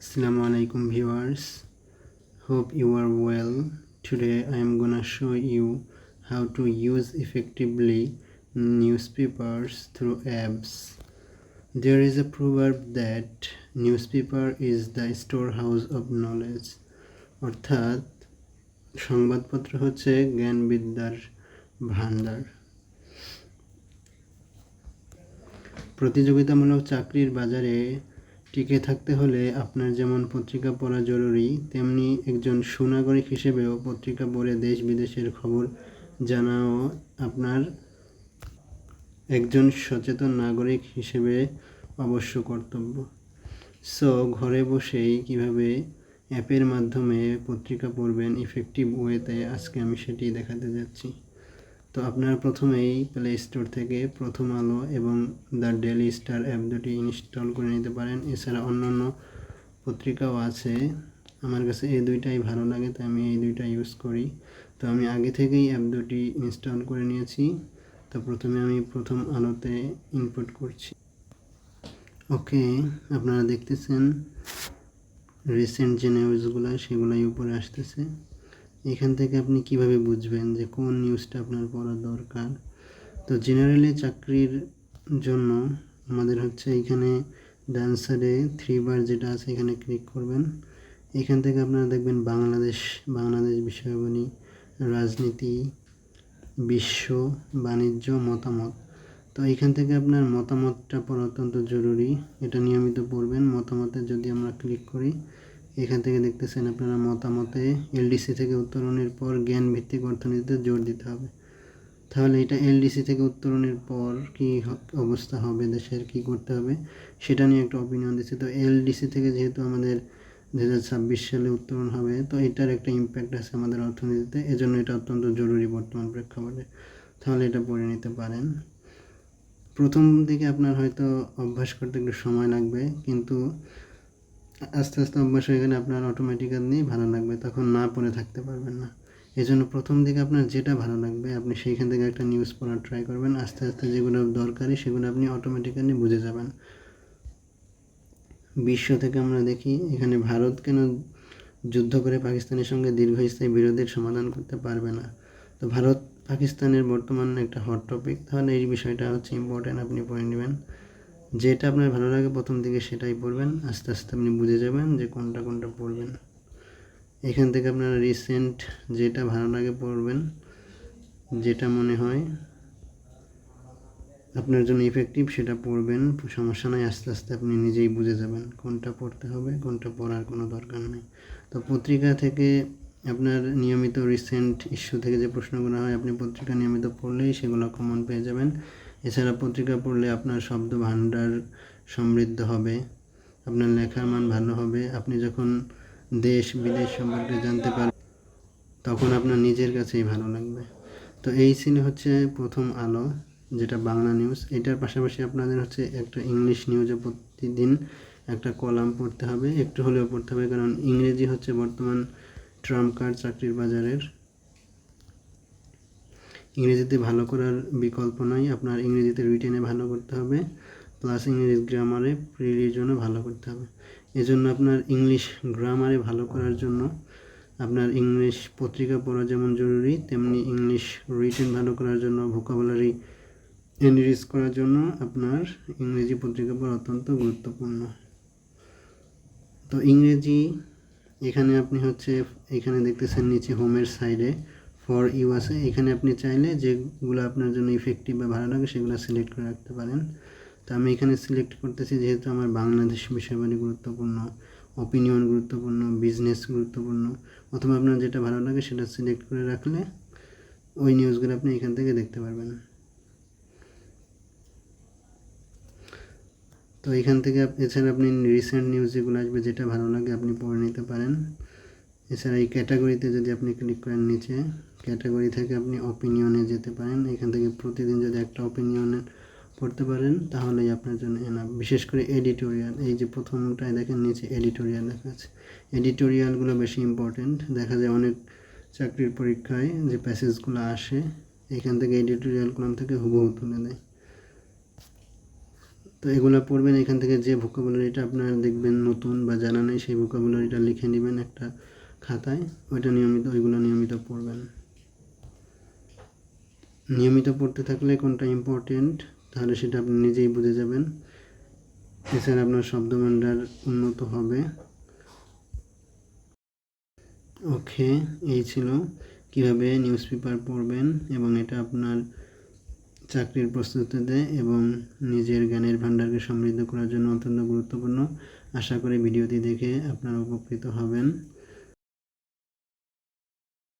Assalamu alaikum viewers, hope you are well. Today I am gonna show you how to use effectively newspapers through apps. There is a proverb that newspaper is the storehouse of knowledge. অর্থাৎ সংবাদপত্র হচ্ছে জ্ঞানবিদ্যার ভান্ডার। প্রতিযোগিতামূলক চাকরির বাজারে টিকে থাকতে হলে আপনার যেমন পত্রিকা পড়া জরুরি, তেমনি একজন সুনাগরিক হিসেবেও পত্রিকা পড়ে দেশ বিদেশের খবর জানাও আপনার একজন সচেতন নাগরিক হিসেবে অবশ্য কর্তব্য। সো ঘরে বসেই কিভাবে অ্যাপের মাধ্যমে পত্রিকা পড়বেন ইফেক্টিভ ওয়েতে, আজকে আমি সেটি দেখাতে যাচ্ছি। তো আপনারা প্রথমেই প্লে স্টোর থেকে প্রথম আলো এবং দ্য ডেইলি স্টার অ্যাপ দুটি ইনস্টল করে নিতে পারেন। এছাড়া অন্যান্য পত্রিকাও আছে, আমার কাছে এই দুইটাই ভালো লাগে তাই আমি এই দুইটা ইউজ করি। তো আমি আগে থেকেই অ্যাপ দুটি ইনস্টল করে নিয়েছি। তো প্রথমে আমি প্রথম আলোতে ইনপুট করছি। ওকে, আপনারা দেখতেছেন রিসেন্ট যে নিউজগুলো সেগুলোই উপরে আসতেছে। এখান থেকে আপনি কিভাবে বুঝবেন যে কোন নিউজটা আপনার পড়া দরকার। তো জেনারেলি চাকরির জন্য আমাদের হচ্ছে এখানে ডান সাইডে 3 বার যেটা আছে এখানে ক্লিক করবেন। এখান থেকে আপনারা দেখবেন বাংলাদেশ বিষয়াবলী, রাজনীতি, বিশ্ব, বাণিজ্য, মতামত। তো এখান থেকে আপনার মতামতটা পড়া অত্যন্ত জরুরি, এটা নিয়মিত পড়বেন। মতামতে যদি আমরা ক্লিক করি, এখান থেকে দেখতেছেন আপনারা মতামতে এলডিসি থেকে উত্তরণের পর জ্ঞান ভিত্তিক অর্থনীতিতে জোর দিতে হবে। তাহলে এটা এলডিসি থেকে উত্তরণের পর কি অবস্থা হবে, দেশের কি করতে হবে সেটা নিয়ে একটা অপিনিয়ন দিচ্ছে। তো এলডিসি থেকে যেহেতু আমাদের 2026 সালে উত্তরণ হবে, তো এটার একটা ইম্প্যাক্ট আছে আমাদের অর্থনীতিতে, এজন্য এটা অত্যন্ত জরুরি বর্তমান প্রেক্ষাপটে। তাহলে এটা পড়ে নিতে পারেন। প্রথম দিকে আপনার হয়তো অভ্যাস করতে একটু সময় লাগবে, কিন্তু আস্তে আস্তে অভ্যাস হয়ে গেলে আপনার অটোমেটিক্যালি ভালো লাগবে, তখন না পড়ে থাকতে পারবেন না। এই জন্য প্রথম দিকে আপনার যেটা ভালো লাগবে আপনি সেইখান থেকে একটা নিউজ পড়ার ট্রাই করবেন। আস্তে আস্তে যেগুলো দরকারি সেগুলো আপনি অটোমেটিক্যালি বুঝে যাবেন। বিশ্ব থেকে আমরা দেখি এখানে ভারত কেন যুদ্ধ করে পাকিস্তানের সঙ্গে দীর্ঘস্থায়ী বিরোধের সমাধান করতে পারবে না। তো ভারত পাকিস্তানের বর্তমান একটা হট টপিক, তাহলে এই বিষয়টা হচ্ছে ইম্পর্ট্যান্ট, আপনি পড়ে নেবেন। যেটা আপনার ভালো লাগে প্রথম দিকে সেটাই পড়বেন, আস্তে আস্তে আপনি বুঝে যাবেন যে কোনটা পড়বেন। এখান থেকে আপনারা রিসেন্ট যেটা ভালো লাগে পড়বেন, যেটা মনে হয় আপনার জন্য ইফেক্টিভ সেটা পড়বেন, সমস্যা নয়। আস্তে আস্তে আপনি নিজেই বুঝে যাবেন কোনটা পড়তে হবে, কোনটা পড়ার কোনো দরকার নেই। তো পত্রিকা থেকে আপনার নিয়মিত রিসেন্ট ইস্যু থেকে যে প্রশ্নগুলো হয় আপনি পত্রিকা নিয়মিত পড়লেই সেগুলো কমন পেয়ে যাবেন। এছাড়া পত্রিকা পড়লে আপনার শব্দ ভাণ্ডার সমৃদ্ধ হবে, আপনার লেখার মান ভালো হবে। আপনি যখন দেশ বিদেশ সম্পর্কে জানতে পারবেন তখন আপনার নিজের কাছেই ভালো লাগবে। তো এই ছিল হচ্ছে প্রথম আলো, যেটা বাংলা নিউজ। এটার পাশাপাশি আপনাদের হচ্ছে একটা ইংলিশ নিউজে প্রতিদিন একটা কলাম পড়তে হবে, একটু হলেও পড়তে হবে, কারণ ইংরেজি হচ্ছে বর্তমান ট্রাম্প কার্ড চাকরির বাজারের। ইংরেজিতে ভালো করার বিকল্প নয়, আপনার ইংরেজিতে রিটেনে ভালো করতে হবে, প্লাস ইংলিশ গ্রামারে প্রিলিজনও ভালো করতে হবে। এজন্য আপনার ইংলিশ গ্রামারে ভালো করার জন্য আপনার ইংলিশ পত্রিকা পড়া যেমন জরুরি, তেমনি ইংলিশ রিটেন ভালো করার জন্য, ভোকাবুলারি এনরিচ করার জন্য আপনার ইংরেজি পত্রিকা পড়া অত্যন্ত গুরুত্বপূর্ণ। তো ইংরেজি এখানে আপনি হচ্ছে এখানে দেখতেছেন নিচে হোমের সাইডে ফর ইউ আছে, এখানে আপনি চাইলে যেগুলো আপনার জন্য ইফেক্টিভ বা ভালো লাগে সেগুলো সিলেক্ট করে রাখতে পারেন। তো আমি এখানে সিলেক্ট করতেছি যেহেতু আমার বাংলাদেশ বিষয়গুলি গুরুত্বপূর্ণ, অপিনিয়ন গুরুত্বপূর্ণ, বিজনেস গুরুত্বপূর্ণ, অথবা আপনার যেটা ভালো লাগে সেটা সিলেক্ট করে রাখলে ওই নিউজগুলো আপনি এখান থেকে দেখতে পারবেন। তো এখান থেকে এছাড়া আপনি রিসেন্ট নিউজ যেগুলো আসবে যেটা ভালো লাগে আপনি পড়ে নিতে পারেন। এছাড়া এই ক্যাটাগরিতে যদি আপনি ক্লিক করেন, নিচে ক্যাটাগরি থেকে আপনি অপিনিয়নে যেতে পারেন। এখান থেকে প্রতিদিন যদি একটা অপিনিয়নে পড়তে পারেন তাহলেই আপনার জন্য এনাফ। বিশেষ করে এডিটোরিয়াল, এই যে প্রথমটায় দেখেন নিচে এডিটোরিয়াল লেখা আছে, এডিটোরিয়ালগুলো বেশি ইম্পর্টেন্ট। দেখা যায় অনেক চাকরির পরীক্ষায় যে প্যাসেজগুলো আসে এখান থেকে এডিটোরিয়াল কলাম থেকে হুবহু তুলে দেয়। তো তো এগুলো পড়বেন। এখান থেকে যে ভোকাবুলারিটা আপনারা দেখবেন নতুন বা জানা নেই, সেই ভোকাবুলারিটা লিখে নেবেন একটা খাতায়, ওইগুলো নিয়মিত পড়বেন। নিয়মিত পড়তে থাকলে কোনটা ইম্পর্টেন্ট তাহলে সেটা আপনি নিজেই বুঝে যাবেন। এছাড়া আপনার শব্দভাণ্ডার উন্নত হবে। ওকে, এই ছিল কিভাবে নিউজ পেপার পড়বেন, এবং এটা আপনার চাকরির প্রস্তুতিতে এবং নিজের জ্ঞানের ভাণ্ডারকে সমৃদ্ধ করার জন্য অত্যন্ত গুরুত্বপূর্ণ। আশা করি ভিডিওটি দেখে আপনারা উপকৃত হবেন।